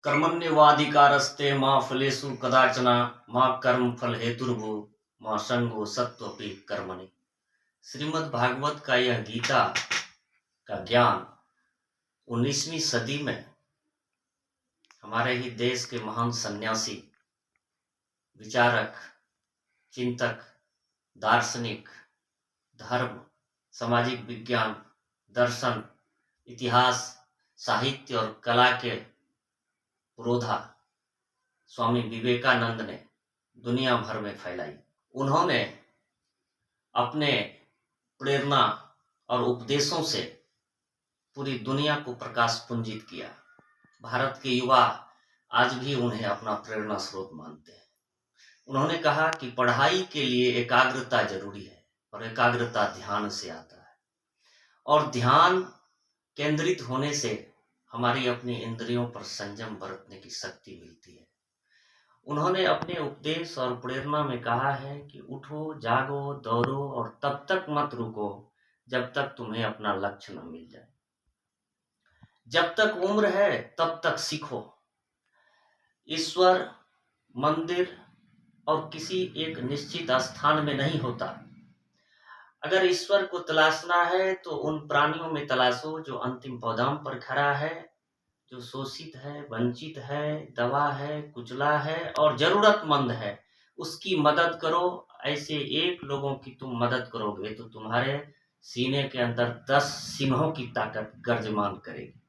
कर्मण्येवाधिकारस्ते मा फलेषु कदाचन मा कर्मफल हेतुर्भुः मा संगो सत्त्वपि कर्मणि। श्रीमद् भागवत का यह गीता का ज्ञान 19वीं सदी में हमारे ही देश के महान सन्यासी, विचारक, चिंतक, दार्शनिक, धर्म, सामाजिक विज्ञान, दर्शन, इतिहास, साहित्य और कला के पुरोधा स्वामी विवेकानंद ने दुनिया भर में फैलाई। उन्होंने अपने प्रेरणा और उपदेशों से पूरी दुनिया को प्रकाश पुंजित किया। भारत के युवा आज भी उन्हें अपना प्रेरणा स्रोत मानते हैं। उन्होंने कहा कि पढ़ाई के लिए एकाग्रता जरूरी है और एकाग्रता ध्यान से आता है, और ध्यान केंद्रित होने से हमारी अपनी इंद्रियों पर संयम बरतने की शक्ति मिलती है। उन्होंने अपने उपदेश और प्रेरणा में कहा है कि उठो, जागो, दौड़ो और तब तक मत रुको जब तक तुम्हें अपना लक्ष्य न मिल जाए। जब तक उम्र है तब तक सीखो। ईश्वर मंदिर और किसी एक निश्चित स्थान में नहीं होता। अगर ईश्वर को तलाशना है तो उन प्राणियों में तलाशो जो अंतिम पौधाम पर खड़ा है, जो शोषित है, वंचित है, दबा है, कुचला है और जरूरतमंद है, उसकी मदद करो। ऐसे एक लोगों की तुम मदद करोगे तो तुम्हारे सीने के अंदर 10 सिंहों की ताकत गर्जमान करेगी।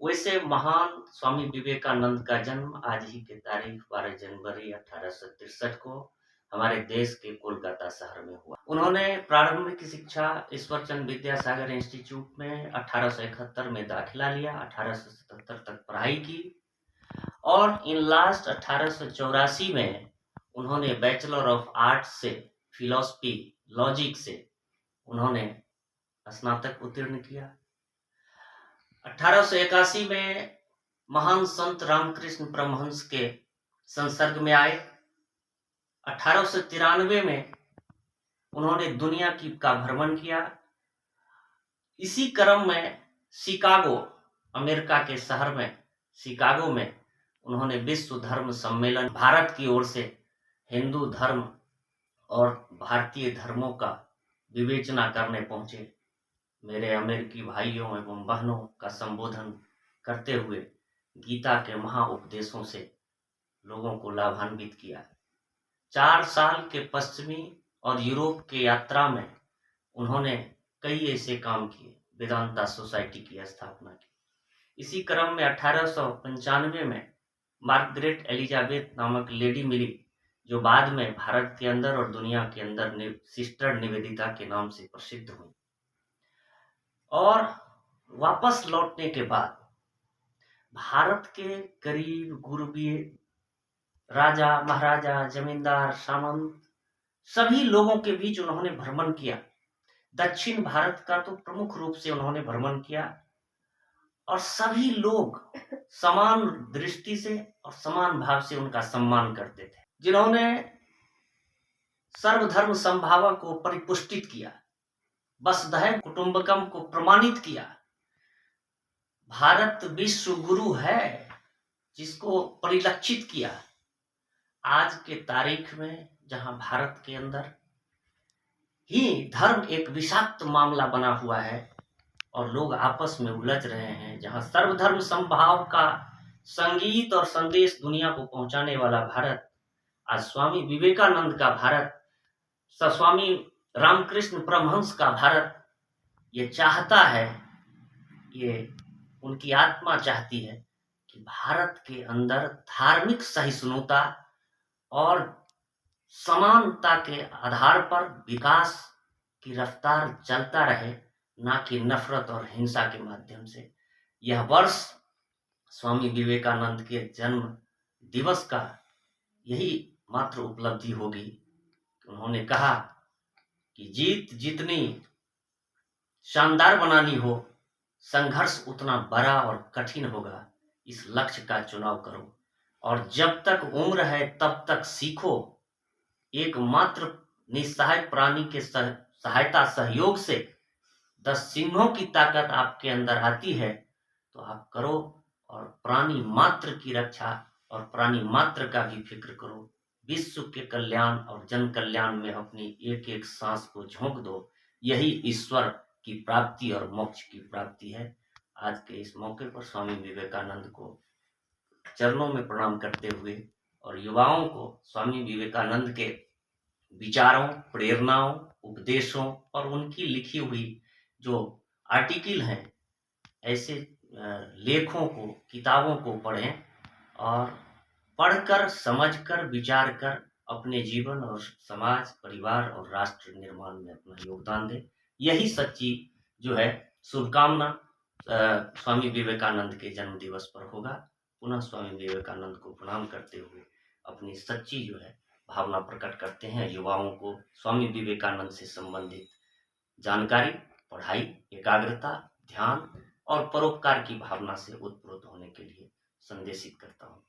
वैसे महान स्वामी विवेकानंद का जन्म आज ही के तारीख 12 जनवरी 1863 को हमारे देश के कोलकाता शहर में हुआ। उन्होंने प्रारंभिक शिक्षा ईश्वरचंद विद्यासागर इंस्टीट्यूट में 1871 में दाखिला लिया, 1877 तक पढ़ाई की और इन लास्ट 1884 में उन्होंने बैचलर ऑफ आर्ट्स से फिलॉसफी लॉजिक से उन्होंने स्नातक उत्तीर्ण किया। 1881 में महान संत रामकृष्ण परमहंस के संसर्ग में आए। 1893 में उन्होंने दुनिया का भ्रमण किया। इसी क्रम में शिकागो, अमेरिका के शहर में शिकागो में उन्होंने विश्व धर्म सम्मेलन, भारत की ओर से हिंदू धर्म और भारतीय धर्मों का विवेचना करने पहुंचे। मेरे अमेरिकी भाइयों एवं बहनों का संबोधन करते हुए गीता के महा उपदेशों से लोगों को लाभान्वित किया। 4 साल के पश्चिमी और यूरोप के यात्रा में उन्होंने कई ऐसे काम किए, वेदांता सोसाइटी की स्थापना की। इसी क्रम में 1895 में मार्गरेट एलिजाबेथ नामक लेडी मिली, जो बाद में भारत के अंदर और दुनिया के अंदर सिस्टर निवेदिता के नाम से प्रसिद्ध हुई। और वापस लौटने के बाद भारत के गरीब गुरबी राजा, महाराजा, जमींदार, सामंत सभी लोगों के बीच उन्होंने भ्रमण किया। दक्षिण भारत का तो प्रमुख रूप से उन्होंने भ्रमण किया और सभी लोग समान दृष्टि से और समान भाव से उनका सम्मान करते थे। जिन्होंने सर्वधर्म समभाव को परिपुष्टित किया, वसुधैव कुटुंबकम को प्रमाणित किया। भारत विश्व गुरु है जिसको परिलक्षित किया। आज के तारीख में जहां भारत के अंदर ही धर्म एक विषाक्त मामला बना हुआ है और लोग आपस में उलझ रहे हैं, जहां सर्वधर्म समभाव का संगीत और संदेश दुनिया को पहुंचाने वाला भारत, आज स्वामी विवेकानंद का भारत, स्वामी रामकृष्ण परमहंस का भारत ये चाहता है, ये उनकी आत्मा चाहती है कि भारत के अंदर धार्मिक सहिष्णुता और समानता के आधार पर विकास की रफ्तार चलता रहे, ना कि नफरत और हिंसा के माध्यम से। यह वर्ष स्वामी विवेकानंद के जन्म दिवस का यही मात्र उपलब्धि होगी। उन्होंने कहा कि जीत जितनी शानदार बनानी हो, संघर्ष उतना बड़ा और कठिन होगा। इस लक्ष्य का चुनाव करो और जब तक उम्र है तब तक सीखो। एकमात्र निस्सहाय प्राणी के सहायता सहयोग से 10 सिंहों की ताकत आपके अंदर आती है, तो आप करो और प्राणी मात्र की रक्षा और प्राणी मात्र का भी फिक्र करो। विश्व के कल्याण और जन कल्याण में अपनी एक एक सांस को झोंक दो। यही ईश्वर की प्राप्ति और मोक्ष की प्राप्ति है। आज के इस मौके पर स्वामी विवेकानंद को चरणों में प्रणाम करते हुए और युवाओं को स्वामी विवेकानंद के विचारों, प्रेरणाओं, उपदेशों और उनकी लिखी हुई जो आर्टिकल हैं, ऐसे लेखों को, किताबों को पढ़ें और पढ़कर, समझकर, विचार कर अपने जीवन और समाज, परिवार और राष्ट्र निर्माण में अपना योगदान दें। यही सच्ची जो है शुभकामना स्वामी विवेकानंद के जन्म दिवस पर होगा। पुनः स्वामी विवेकानंद को प्रणाम करते हुए अपनी सच्ची जो है भावना प्रकट करते हैं। युवाओं को स्वामी विवेकानंद से संबंधित जानकारी, पढ़ाई, एकाग्रता, ध्यान और परोपकार की भावना से उत्प्रोत होने के लिए संदेशित करता हूँ।